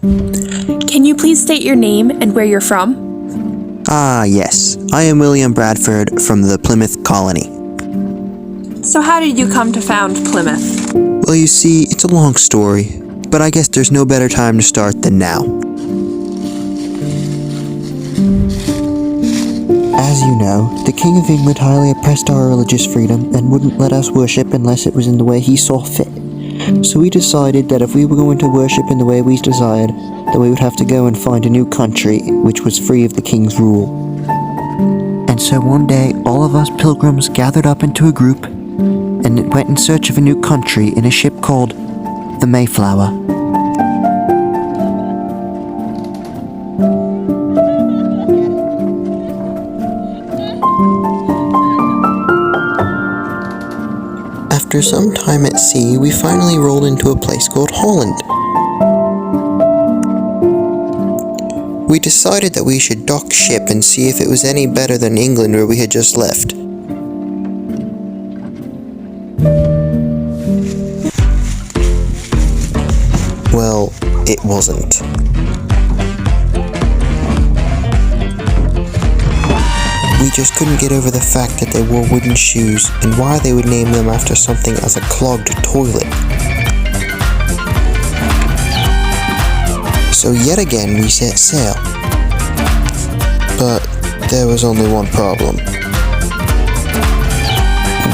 Can you please state your name and where you're from? Ah, yes. I am William Bradford from the Plymouth colony. So how did you come to found Plymouth? Well, you see, it's a long story, but I guess there's no better time to start than now. As you know, the King of England highly oppressed our religious freedom and wouldn't let us worship unless it was in the way he saw fit. So we decided that if we were going to worship in the way we desired, then we would have to go and find a new country which was free of the king's rule. And so one day, all of us pilgrims gathered up into a group and went in search of a new country in a ship called the Mayflower. After some time at sea, we finally rolled into a place called Holland. We decided that we should dock ship and see if it was any better than England where we had just left. Well, it wasn't. We just couldn't get over the fact that they wore wooden shoes and why they would name them after something as a clogged toilet. So yet again we set sail. But there was only one problem.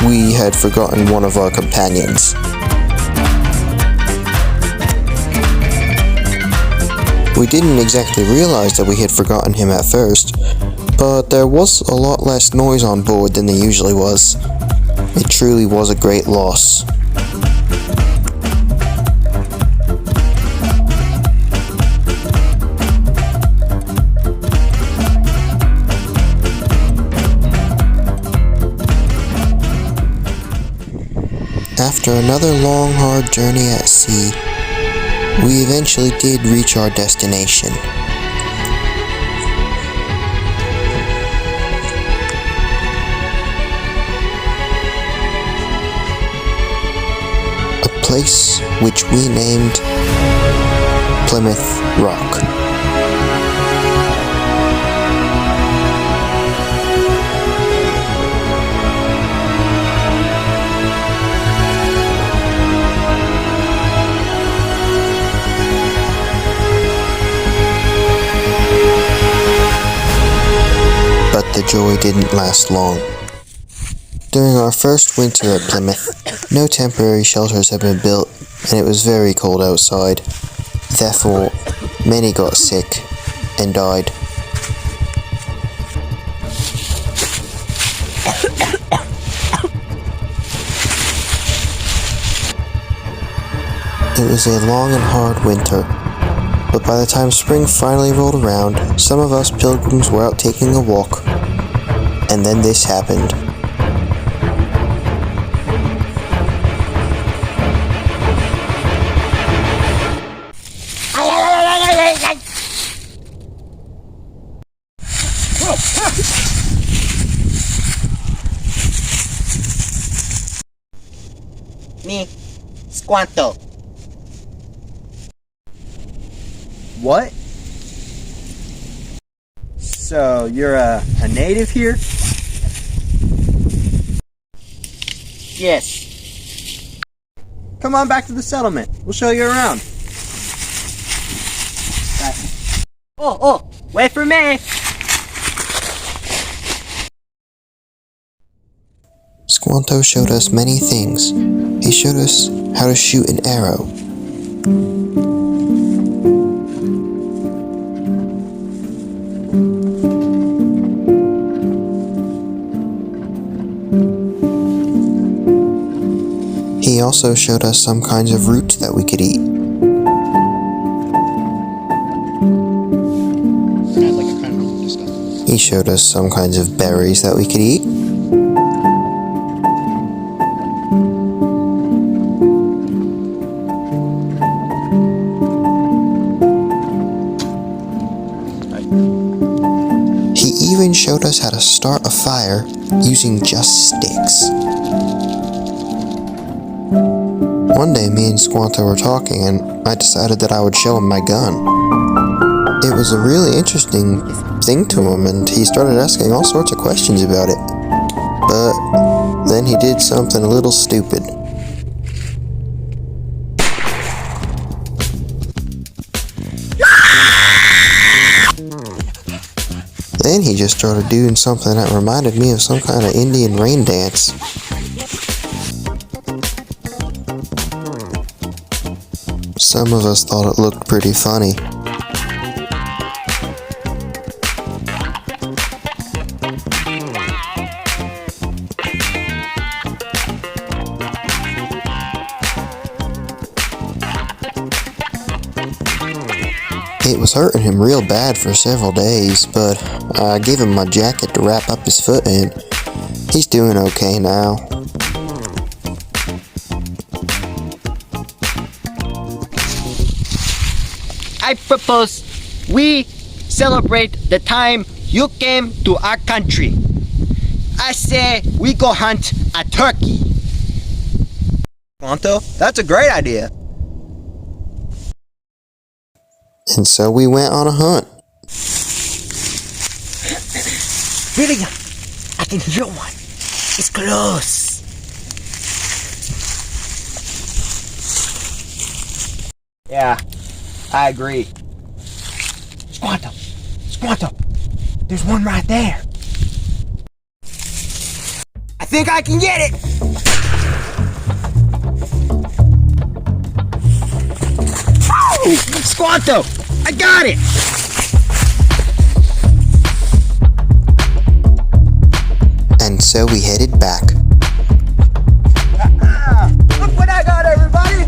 We had forgotten one of our companions. We didn't exactly realize that we had forgotten him at first, but there was a lot less noise on board than there usually was. It truly was a great loss. After another long, hard journey at sea, we eventually did reach our destination. A place which we named Plymouth Rock. But the joy didn't last long. During our first winter at Plymouth, no temporary shelters had been built, and it was very cold outside. Therefore, many got sick and died. It was a long and hard winter, but by the time spring finally rolled around, some of us pilgrims were out taking a walk, and then this happened. Me, Squanto. What? So, you're a native here? Yes. Come on back to the settlement. We'll show you around. Oh, wait for me. Squanto showed us many things. He showed us how to shoot an arrow. He also showed us some kinds of roots that we could eat. He showed us some kinds of berries that we could eat. He even showed us how to start a fire using just sticks. One day me and Squanto were talking and I decided that I would show him my gun. It was a really interesting thing to him, and he started asking all sorts of questions about it. But then he did something a little stupid. Then he just started doing something that reminded me of some kind of Indian rain dance. Some of us thought it looked pretty funny. It was hurting him real bad for several days, but I gave him my jacket to wrap up his foot in. He's doing okay now. I propose we celebrate the time you came to our country. I say we go hunt a turkey. Squanto, that's a great idea. And so we went on a hunt. Really? I can hear one. It's close. Yeah, I agree. Squanto, Squanto, there's one right there. I think I can get it. Oh, Squanto, I got it. And so we headed back. Look what I got, everybody!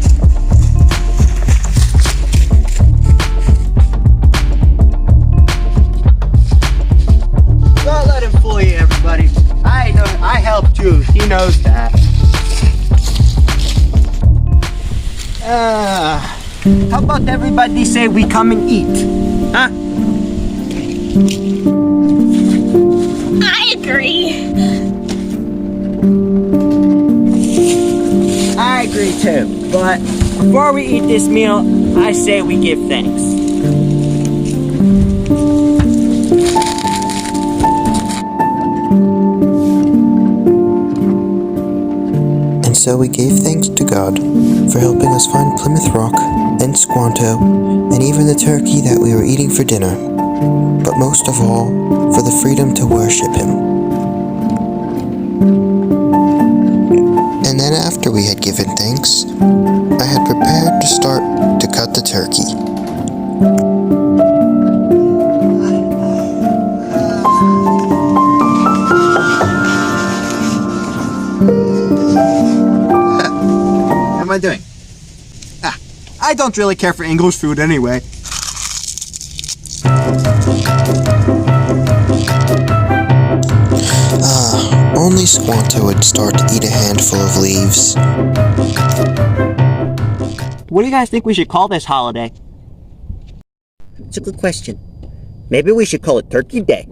Don't let him fool you, everybody. I know, I helped too. He knows that. How about everybody say we come and eat? Huh? I agree. I agree too. But before we eat this meal, I say we give thanks. And so we gave thanks to God for helping us find Plymouth Rock and Squanto and even the turkey that we were eating for dinner. But most of all, for the freedom to worship Him. And then after we had given thanks, I had prepared to start to cut the turkey. What am I doing? I don't really care for English food anyway. Only Squanto would start to eat a handful of leaves. What do you guys think we should call this holiday? It's a good question. Maybe we should call it Turkey Day.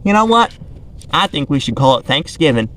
You know what? I think we should call it Thanksgiving.